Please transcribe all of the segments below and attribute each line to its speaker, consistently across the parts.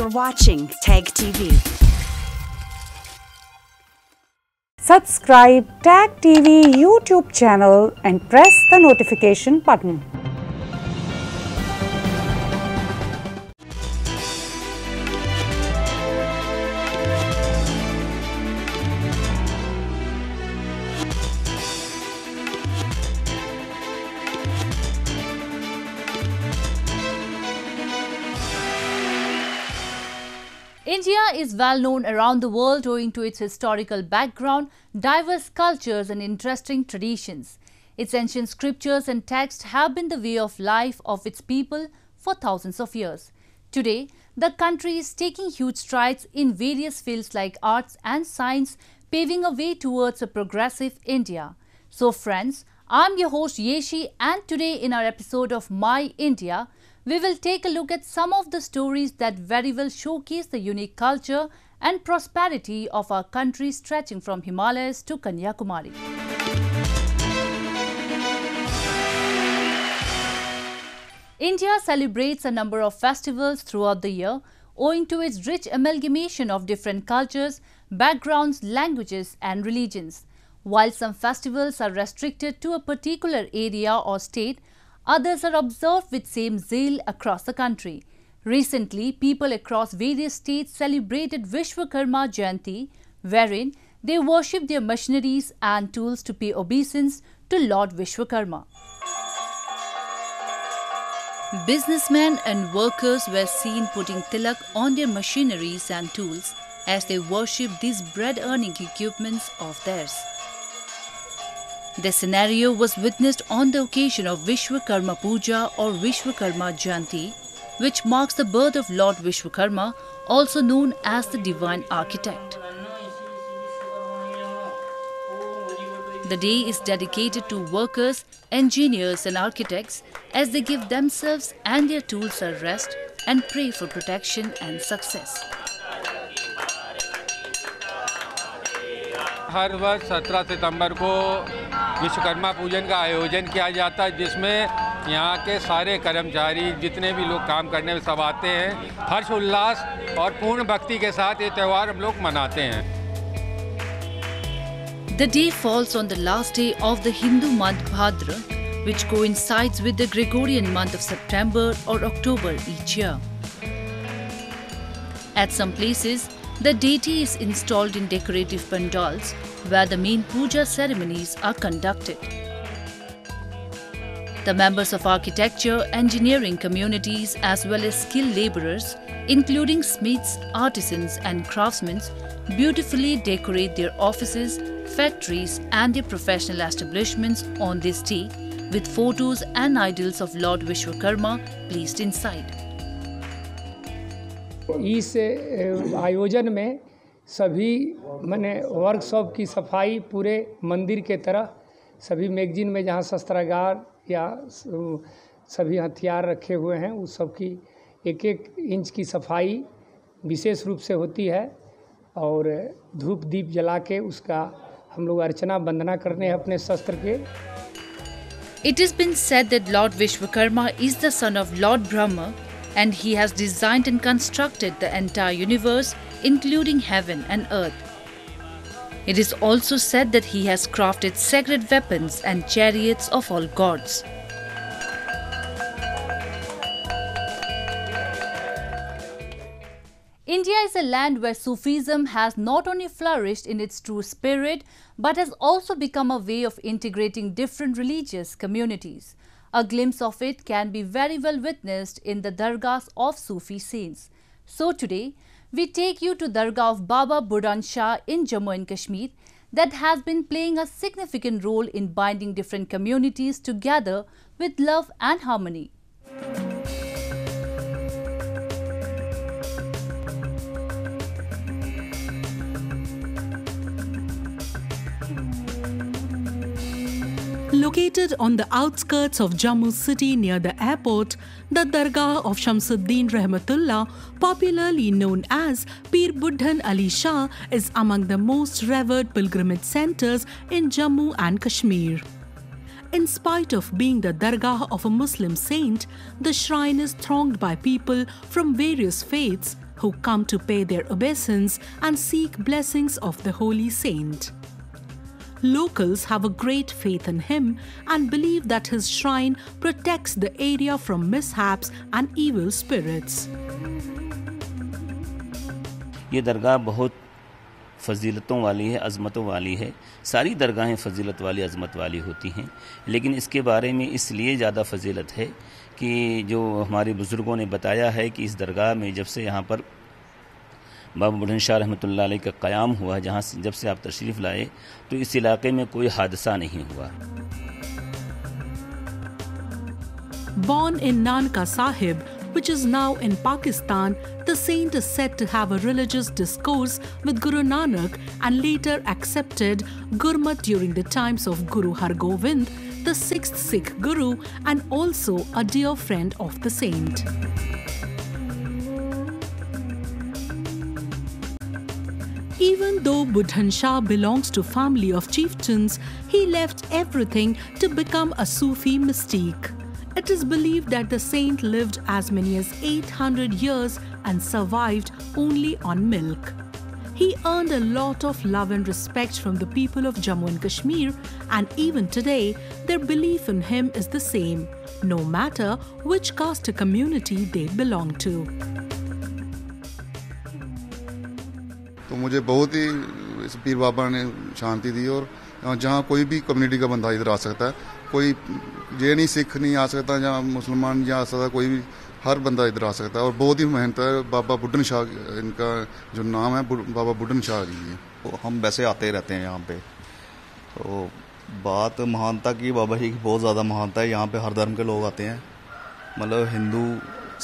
Speaker 1: You're watching Tag TV.
Speaker 2: Subscribe Tag TV YouTube channel and press the notification button.
Speaker 3: India is well known around the world owing to its historical background, diverse cultures and interesting traditions. Its ancient scriptures and texts have been the way of life of its people for thousands of years. Today, the country is taking huge strides in various fields like arts and science, paving a way towards a progressive India. So friends, I'm your host Yeshi, and today in our episode of My India, we will take a look at some of the stories that very well showcase the unique culture and prosperity of our country stretching from Himalayas to Kanyakumari. India celebrates a number of festivals throughout the year owing to its rich amalgamation of different cultures, backgrounds, languages and religions. While some festivals are restricted to a particular area or state, others are observed with same zeal across the country. Recently, people across various states celebrated Vishwakarma Jayanti, wherein they worship their machineries and tools to pay obeisance to Lord Vishwakarma. Businessmen and workers were seen putting tilak on their machineries and tools as they worship these bread-earning equipments of theirs. The scenario was witnessed on the occasion of Vishwakarma Puja or Vishwakarma Jayanti, which marks the birth of Lord Vishwakarma, also known as the Divine Architect. The day is dedicated to workers, engineers and architects as they give themselves and their tools a rest and pray for protection and success.
Speaker 4: हर वर्ष 17 सितंबर को विश्वकर्मा पूजन का आयोजन किया जाता है, जिसमें यहाँ के सारे कर्मचारी जितने भी लोग काम करने में सब आते हैं। हर्ष उल्लास और पूर्ण भक्ति के साथ ये त्यौहार हम लोग मनाते हैं।
Speaker 3: The day falls on the last day of the Hindu month Bhadra, which coincides with the Gregorian month of September or October each year. At some places, the deity is installed in decorative pandals where the main puja ceremonies are conducted. The members of architecture, engineering communities as well as skilled labourers, including smiths, artisans and craftsmen, beautifully decorate their offices, factories and their professional establishments on this day with photos and idols of Lord Vishwakarma placed inside.
Speaker 5: इस आयोजन में सभी माने workshop की सफाई पूरे मंदिर के तरह सभी मैगजीन में जहाँ शस्त्रागार या सभी हथियार रखे हुए हैं उस सब की एक एक इंच की सफाई विशेष रूप से होती है और धूप दीप जला के उसका हम लोग अर्चना वंदना करने हैं अपने शस्त्र के.
Speaker 3: It has been said that Lord Vishwakarma is the son of Lord Brahma, and he has designed and constructed the entire universe, including heaven and earth. It is also said that he has crafted sacred weapons and chariots of all gods. India is a land where Sufism has not only flourished in its true spirit, but has also become a way of integrating different religious communities. A glimpse of it can be very well witnessed in the dargahs of Sufi saints. So today, we take you to Dargah of Baba Budhan Shah in Jammu and Kashmir that has been playing a significant role in binding different communities together with love and harmony.
Speaker 6: Located on the outskirts of Jammu city near the airport, the Dargah of Shamsuddin Rahmatullah, popularly known as Pir Budhan Ali Shah, is among the most revered pilgrimage centers in Jammu and Kashmir. In spite of being the Dargah of a Muslim saint, the shrine is thronged by people from various faiths, who come to pay their obeisance and seek blessings of the holy saint. Locals have a great faith in him and believe that his shrine protects the area from mishaps and evil spirits.
Speaker 7: ये दरगाह बहुत फजीलतों वाली है, अज़मतों वाली है। सारी दरगाहें फजीलत वाली, अज़मत वाली होती हैं, लेकिन इसके बारे में इसलिए ज़्यादा फजीलत है कि जो हमारे बुज़ुर्गों ने बताया है कि इस दरगाह में जब से यहाँ पर बाबा बुढ़न शाह रहमतुल्लाह अलैह का क़याम हुआ, जहाँ से जब से आप तशरीफ़ लाए तो इस इलाके में कोई हादसा नहीं हुआ।
Speaker 6: Born in Nanka Sahib, which is now in Pakistan, the saint is said to have a religious discourse with Guru Nanak and later accepted Gurmat during the times of Guru Hargobind, the 6th Sikh Guru, and also a dear friend of the saint. Even though Budhan Shah belongs to family of chieftains, he left everything to become a Sufi mystique. It is believed that the saint lived as many as 800 years and survived only on milk. He earned a lot of love and respect from the people of Jammu and Kashmir, and even today, their belief in him is the same, no matter which caste or community they belong to.
Speaker 8: तो मुझे बहुत ही इस पीर बाबा ने शांति दी, और जहाँ कोई भी community का बंदा इधर आ सकता है, कोई ये नहीं सिख नहीं आ सकता, जहाँ मुसलमान यहाँ आ सकता, कोई भी हर बंदा इधर आ सकता है। और बहुत ही मेहनत है। बाबा बुढ़न शाह इनका जो नाम है, बाबा बुढ़न शाह जी है।
Speaker 9: तो हम वैसे आते रहते हैं यहाँ पे, तो बात महानता की, बाबा जी की बहुत ज़्यादा महानता है। यहाँ पे हर धर्म के लोग आते हैं, मतलब हिंदू,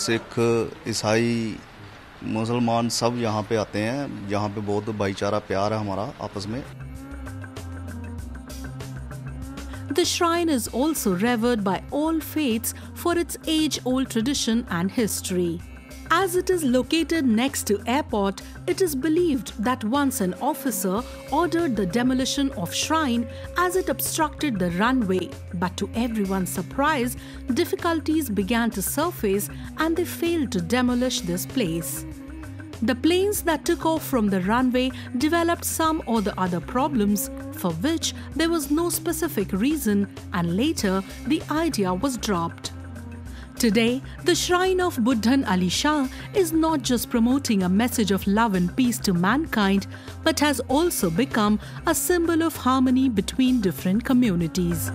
Speaker 9: सिख, ईसाई, मुसलमान सब यहाँ पे आते हैं। यहाँ पे बहुत भाईचारा, प्यार है हमारा आपस में।
Speaker 6: The shrine is also revered by all faiths for its age-old tradition and history. As it is located next to airport, it is believed that once an officer ordered the demolition of shrine as it obstructed the runway. But to everyone's surprise, difficulties began to surface and they failed to demolish this place. The planes that took off from the runway developed some or the other problems for which there was no specific reason, and later the idea was dropped. Today, the shrine of Budhan Ali Shah is not just promoting a message of love and peace to mankind, but has also become a symbol of harmony between different communities.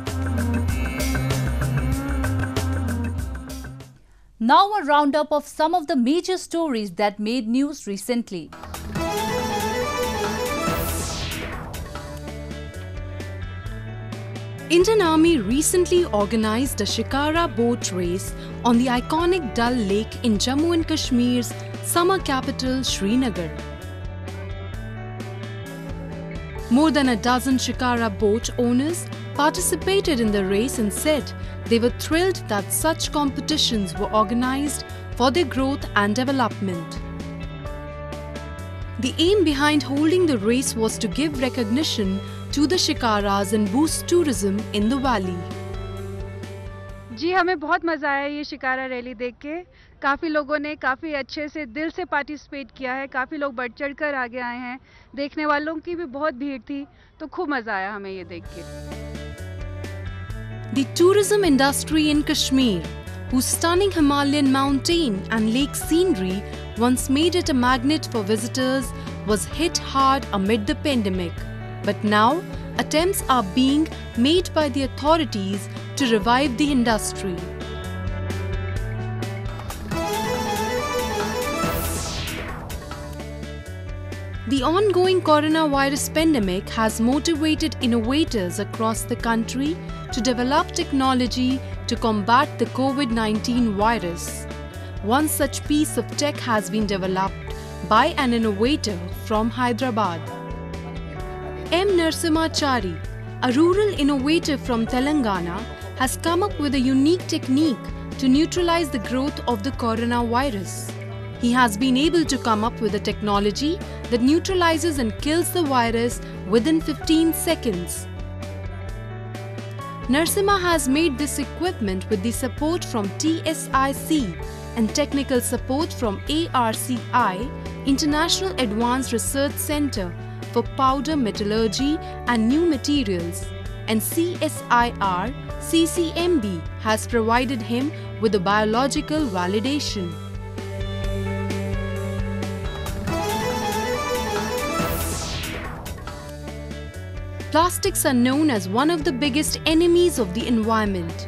Speaker 3: Now a roundup of some of the major stories that made news recently.
Speaker 10: Indian Army recently organized a Shikara boat race on the iconic Dal Lake in Jammu and Kashmir's summer capital Srinagar. More than a dozen Shikara boat owners participated in the race and said they were thrilled that such competitions were organized for their growth and development. The aim behind holding the race was to give recognition to the Shikaras and boost tourism in the valley.
Speaker 11: जी हमें बहुत मज़ा आया ये shikara rally देख के। काफ़ी लोगों ने काफ़ी अच्छे से दिल से पार्टिसिपेट किया है, काफ़ी लोग बढ़ चढ़ कर आगे आए हैं, देखने वालों की भी बहुत भीड़ थी, तो खूब मज़ा आया हमें ये देख के।
Speaker 10: The tourism industry in Kashmir, whose stunning Himalayan mountain and lake scenery once made it a magnet for visitors, was hit hard amid the pandemic. But now, attempts are being made by the authorities to revive the industry. The ongoing coronavirus pandemic has motivated innovators across the country to develop technology to combat the COVID-19 virus. One such piece of tech has been developed by an innovator from Hyderabad. M. Narsimachari, a rural innovator from Telangana, has come up with a unique technique to neutralize the growth of the coronavirus. He has been able to come up with a technology that neutralizes and kills the virus within 15 seconds. Narsimha has made this equipment with the support from TSIC and technical support from ARCI, International Advanced Research Center for Powder Metallurgy and New Materials, and CSIR CCMB has provided him with a biological validation. Plastics are known as one of the biggest enemies of the environment.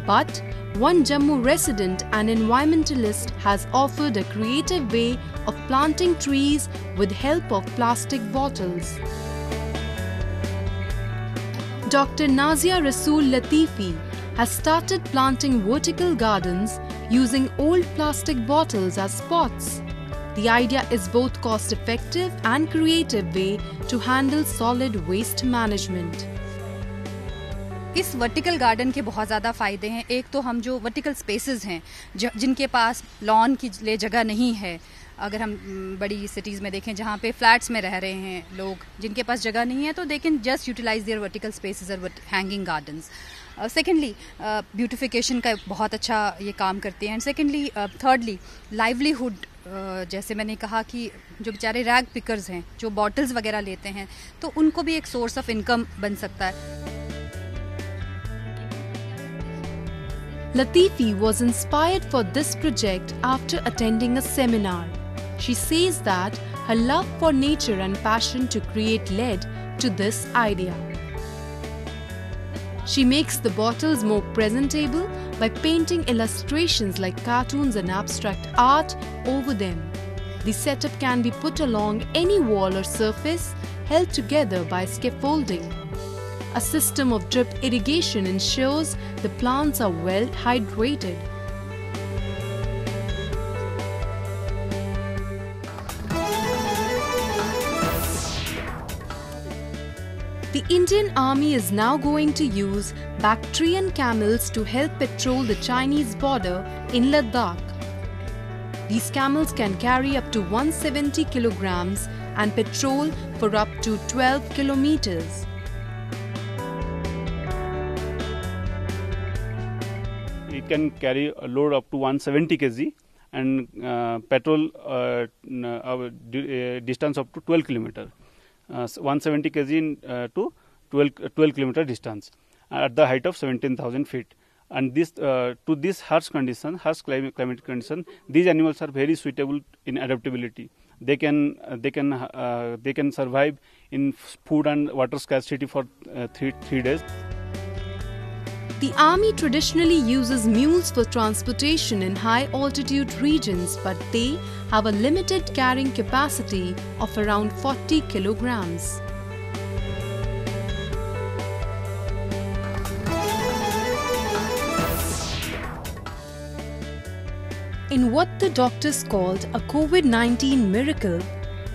Speaker 10: But one Jammu resident and environmentalist has offered a creative way of planting trees with help of plastic bottles. Dr. Nazia Rasool Latifi has started planting vertical gardens using old plastic bottles as pots. The idea is both cost-effective and creative way to handle solid waste management.
Speaker 12: इस vertical garden के बहुत ज़्यादा फ़ायदे हैं। एक तो हम जो वर्टिकल स्पेसेस हैं जिनके पास लॉन की लिए जगह नहीं है, अगर हम बड़ी सिटीज़ में देखें जहाँ पे फ्लैट्स में रह रहे हैं लोग, जिनके पास जगह नहीं है, तो they can just utilize their vertical spaces और हैंगिंग गार्डन्स। सेकेंडली ब्यूटिफिकेशन का बहुत अच्छा ये काम करते हैं। एंड सेकेंडली थर्डली लाइवलीहुड, जैसे मैंने कहा कि जो बेचारे रैग पिकर्स हैं जो बॉटल्स वगैरह लेते हैं, तो उनको भी एक सोर्स ऑफ इनकम बन सकता है।
Speaker 10: Latifi was inspired for this project after attending a seminar. She says that her love for nature and passion to create led to this idea. She makes the bottles more presentable by painting illustrations like cartoons and abstract art over them. The setup can be put along any wall or surface held together by scaffolding. A system of drip irrigation ensures the plants are well hydrated. The Indian Army is now going to use Bactrian camels to help patrol the Chinese border in Ladakh. These camels can carry up to 170 kilograms and patrol for up to 12 kilometers.
Speaker 13: It can carry a load up to 170 kg and patrol distance up to 12 kilometer. 170 kg to 12 kilometer distance at the height of 17,000 feet. And this to this harsh condition, harsh climatic condition, these animals are very suitable in adaptability. They can survive in food and water scarcity for 3 days.
Speaker 10: The army traditionally uses mules for transportation in high altitude regions, but they have a limited carrying capacity of around 40 kilograms. In what the doctors called a COVID-19 miracle,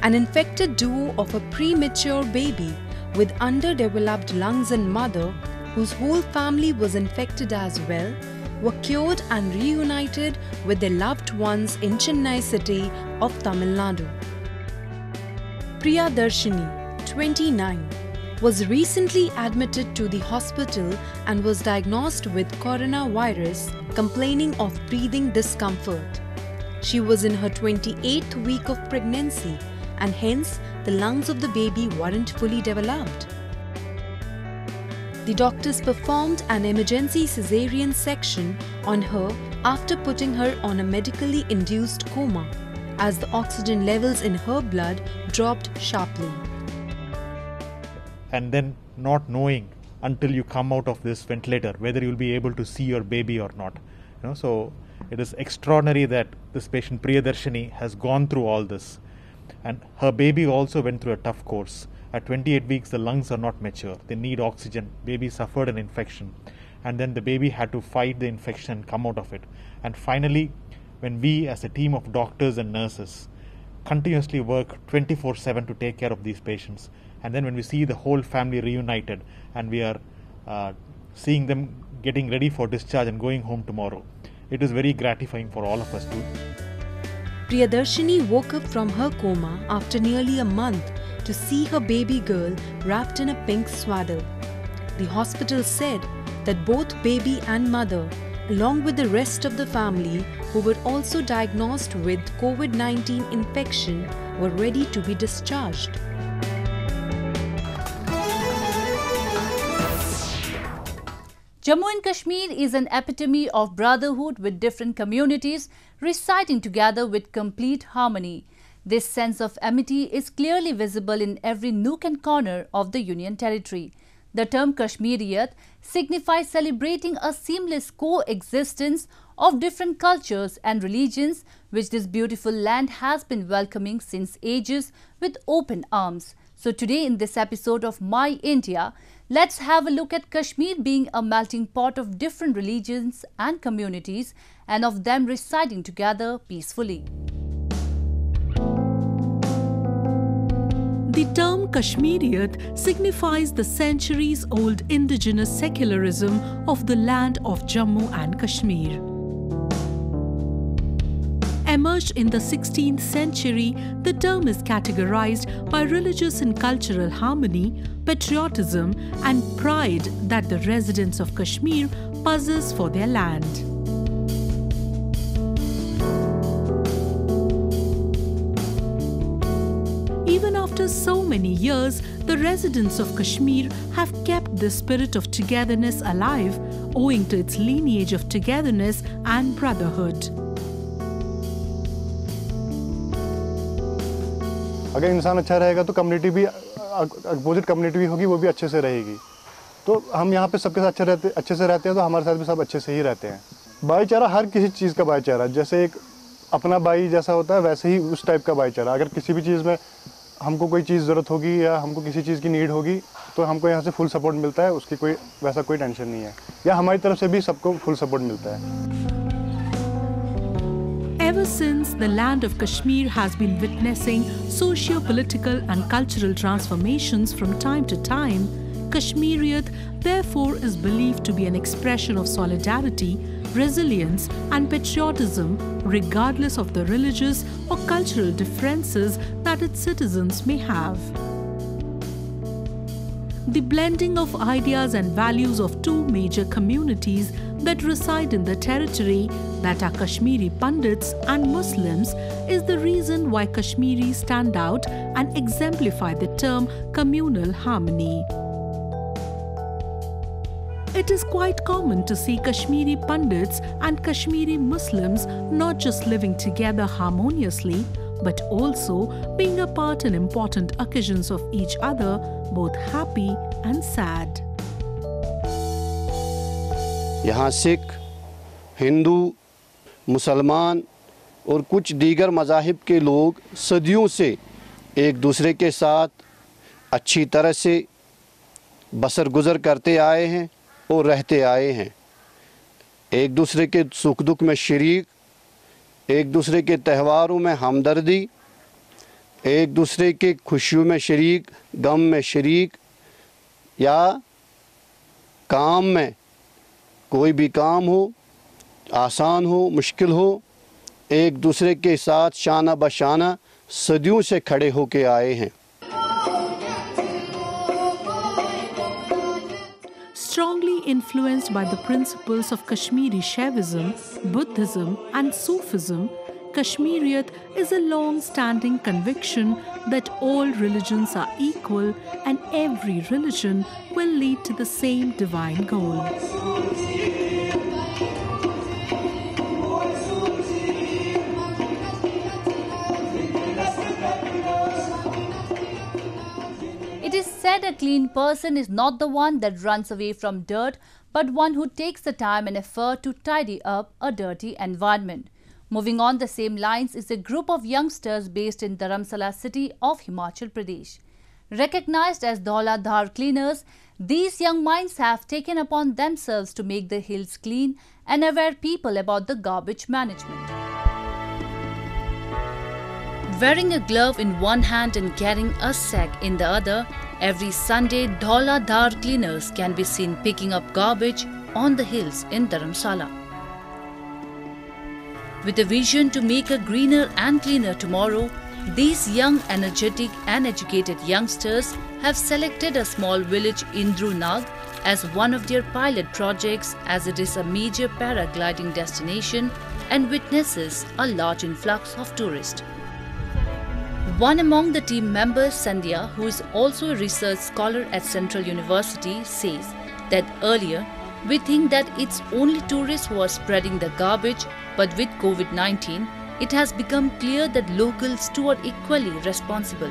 Speaker 10: an infected duo of a premature baby with underdeveloped lungs and mother, whose whole family was infected as well, were cured and reunited with their loved ones in Chennai city of Tamil Nadu. Priyadarshini, 29, was recently admitted to the hospital and was diagnosed with coronavirus, complaining of breathing discomfort. She was in her 28th week of pregnancy and hence the lungs of the baby weren't fully developed. The doctors performed an emergency caesarean section on her after putting her on a medically induced coma, as the oxygen levels in her blood dropped sharply.
Speaker 14: And then not knowing until you come out of this ventilator whether you'll be able to see your baby or not. So it is extraordinary that this patient Priyadarshini has gone through all this, and her baby also went through a tough course. At 28 weeks, the lungs are not mature. They need oxygen. Baby suffered an infection. And then the baby had to fight the infection and come out of it. And finally, when we as a team of doctors and nurses continuously work 24/7 to take care of these patients, and then when we see the whole family reunited and we are seeing them getting ready for discharge and going home tomorrow, it is very gratifying for all of us too.
Speaker 10: Priyadarshini woke up from her coma after nearly a month to see her baby girl wrapped in a pink swaddle. The hospital said that both baby and mother, along with the rest of the family who were also diagnosed with COVID-19 infection, were ready to be discharged.
Speaker 3: Jammu and Kashmir is an epitome of brotherhood, with different communities residing together with complete harmony. This sense of amity is clearly visible in every nook and corner of the Union Territory. The term Kashmiriyat signifies celebrating a seamless coexistence of different cultures and religions, which this beautiful land has been welcoming since ages with open arms. So today in this episode of My India, let's have a look at Kashmir being a melting pot of different religions and communities, and of them residing together peacefully.
Speaker 6: The term Kashmiriyat signifies the centuries-old indigenous secularism of the land of Jammu and Kashmir. Emerged in the 16th century, the term is categorized by religious and cultural harmony, patriotism, and pride that the residents of Kashmir possess for their land. Even after so many years, the residents of Kashmir have kept the spirit of togetherness alive, owing to its lineage of togetherness and brotherhood.
Speaker 15: अगर इंसान अच्छा रहेगा तो community भी, opposite community भी होगी, वो भी अच्छे से रहेगी. तो हम यहाँ पे सबके साथ अच्छे से रहते हैं, तो हमारे साथ भी सब अच्छे से ही रहते हैं. भाईचारा हर किसी चीज़ का भाईचारा, जैसे एक अपना भाई जैसा होता है वैसे ही उस टाइप का भाईचारा. अगर किसी भी चीज़ में हमको कोई चीज़ ज़रूरत होगी या हमको किसी चीज़ की नीड होगी तो हमको यहाँ से फुल सपोर्ट मिलता है, उसकी कोई वैसा कोई टेंशन नहीं है, या हमारी तरफ से भी सबको फुल सपोर्ट मिलता है.
Speaker 6: Ever since, the land of Kashmir has been witnessing socio-political and cultural transformations from time to time. Kashmiriyat, therefore, is believed to be an expression of solidarity, resilience and patriotism, regardless of the religious or cultural differences that its citizens may have. The blending of ideas and values of two major communities that reside in the territory, that are Kashmiri Pandits and Muslims, is the reason why Kashmiris stand out and exemplify the term communal harmony. It is quite common to see Kashmiri Pandits and Kashmiri Muslims not just living together harmoniously, but also being apart in important occasions of each other, both happy and sad.
Speaker 16: यहाँ सिख, हिंदू, मुसलमान और कुछ दीगर मज़ाहिब के लोग सदियों से एक दूसरे के साथ अच्छी तरह से बसर गुज़र करते आए हैं और रहते आए हैं. एक दूसरे के सुख दुख में शरीक, एक दूसरे के त्योहारों में हमदर्दी, एक दूसरे के खुशियों में शरीक, गम में शरीक, या काम में कोई भी काम हो, आसान हो, मुश्किल हो, एक दूसरे के साथ शाना बशाना सदियों से खड़े होके आए हैं.
Speaker 6: Strongly influenced by the principles of Kashmiri Shaivism, Buddhism and Sufism, Kashmiriyat is a long-standing conviction that all religions are equal and every religion will lead to the same divine goal.
Speaker 3: It is said a clean person is not the one that runs away from dirt, but one who takes the time and effort to tidy up a dirty environment. Moving on the same lines is a group of youngsters based in Dharamsala city of Himachal Pradesh. Recognized as Dhaula Dhar cleaners, these young minds have taken upon themselves to make the hills clean and aware people about the garbage management. Wearing a glove in one hand and carrying a sack in the other, every Sunday Dhaula Dhar cleaners can be seen picking up garbage on the hills in Dharamsala. With a vision to make a greener and cleaner tomorrow, these young, energetic and educated youngsters have selected a small village Indru Nag as one of their pilot projects, as it is a major paragliding destination and witnesses a large influx of tourists. One among the team members, Sandhya, who is also a research scholar at Central University, says that earlier we think that it's only tourists who are spreading the garbage, but with COVID-19, it has become clear that locals too are equally responsible.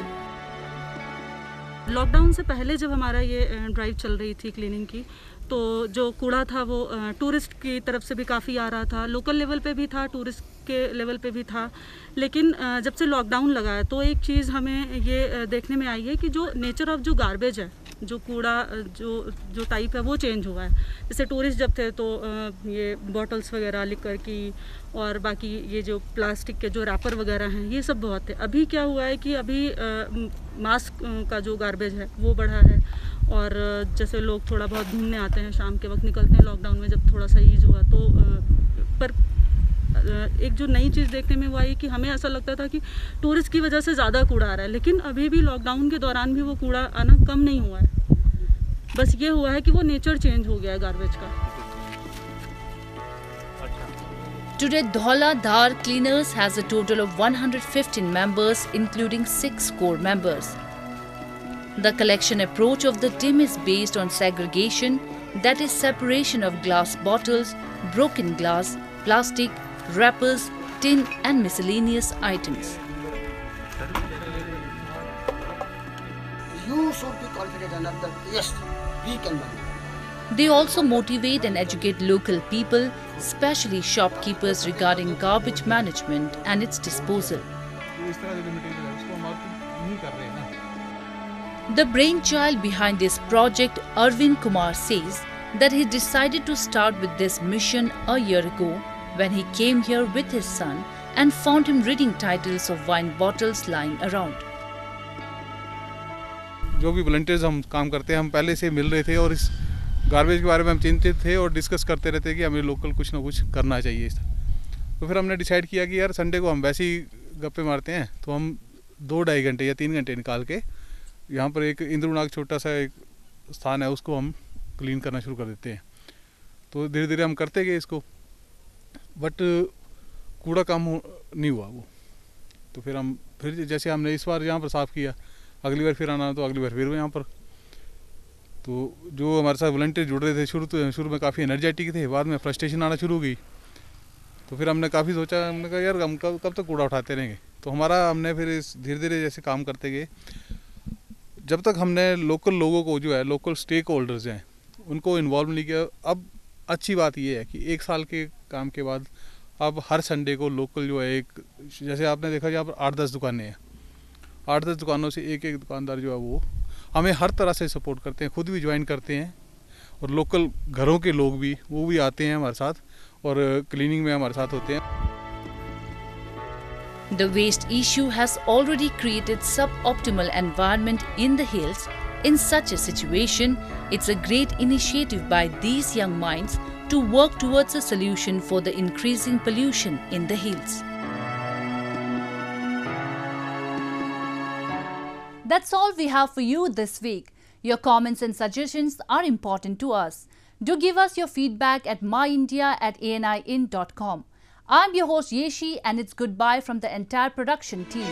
Speaker 17: Lockdown से पहले जब हमारा ये drive चल रही थी cleaning की, तो जो कूड़ा था वो टूरिस्ट की तरफ से भी काफ़ी आ रहा था, लोकल लेवल पे भी था, टूरिस्ट के लेवल पे भी था। लेकिन जब से लॉकडाउन लगा है तो एक चीज़ हमें ये देखने में आई है कि जो नेचर ऑफ जो गार्बेज है, जो कूड़ा जो टाइप है वो चेंज हुआ है। जैसे टूरिस्ट जब थे तो ये बॉटल्स वगैरह लिकर की और बाकी ये जो प्लास्टिक के जो रैपर वगैरह हैं ये सब बहुत थे। अभी क्या हुआ है कि अभी मास्क का जो गार्बेज है वो बढ़ा है, और जैसे लोग थोड़ा बहुत घूमने आते हैं, शाम के वक्त निकलते हैं लॉकडाउन में जब थोड़ा सा ईज हुआ तो पर एक जो नई चीज़ देखने में हुआ है कि हमें ऐसा लगता था कि टूरिस्ट की वजह से ज़्यादा कूड़ा आ रहा है, लेकिन अभी भी लॉकडाउन के दौरान भी वो कूड़ा आना कम नहीं हुआ है। बस ये हुआ है कि वो नेचर चेंज हो गया है गार्बेज का।
Speaker 3: Today, Dhaula Dhar Cleaners has a total of 115 members, including 6 core members. The collection approach of the team is based on segregation, that is separation of glass bottles, broken glass, plastic, wrappers, tin and miscellaneous items.
Speaker 18: You should be confident enough that yes, we can manage.
Speaker 3: They also motivate and educate local people, especially shopkeepers, regarding garbage management and its disposal. The brainchild behind this project, Arvind Kumar, says that he decided to start with this mission a year ago when he came here with his son and found him reading titles of wine bottles lying around.
Speaker 19: जो भी volunteers हम काम करते हैं, हम पहले से मिल रहे थे और इस गार्बेज के बारे में हम चिंतित थे और डिस्कस करते रहते कि हमें लोकल कुछ ना कुछ करना चाहिए। तो फिर हमने डिसाइड किया कि यार संडे को हम वैसे ही गप्पे मारते हैं, तो हम 2-2.5 घंटे या 3 घंटे निकाल के यहाँ पर एक इंद्रनाग छोटा सा एक स्थान है, उसको हम क्लीन करना शुरू कर देते हैं। तो धीरे धीरे हम करते गए इसको, बट कूड़ा कम नहीं हुआ वो। तो फिर जैसे हमने इस बार यहाँ पर साफ़ किया, अगली बार फिर आना तो अगली बार फिर यहाँ पर। तो जो हमारे साथ वॉलंटियर जुड़ रहे थे शुरू में काफ़ी एनर्जेटिक थे, बाद में फ्रस्ट्रेशन आना शुरू हो गई। तो फिर हमने काफ़ी सोचा, हमने कहा यार हम कब तक कूड़ा उठाते रहेंगे। तो हमने फिर धीरे धीरे जैसे काम करते गए, जब तक हमने लोकल लोगों को जो है लोकल स्टेक होल्डर्स हैं उनको इन्वॉल्व नहीं किया। अब अच्छी बात ये है कि 1 साल के काम के बाद अब हर संडे को लोकल जो है एक, जैसे आपने देखा यहाँ पर 8-10 दुकानें हैं, 8-10 दुकानों से एक दुकानदार जो है वो हमें हर तरह से सपोर्ट करते हैं, खुद भी ज्वाइन करते हैं और लोकल घरों के लोग भी वो भी आते हैं हमारे साथ और क्लीनिंग में हमारे साथ होते हैं।
Speaker 3: The waste issue has already created suboptimal environment in the hills. In such a situation, it's a great initiative by these young minds to work towards a solution for the increasing pollution in the hills. That's all we have for you this week. Your comments and suggestions are important to us. Do give us your feedback at myindia@anin.com. I'm your host Yeshi, and it's goodbye from the entire production team.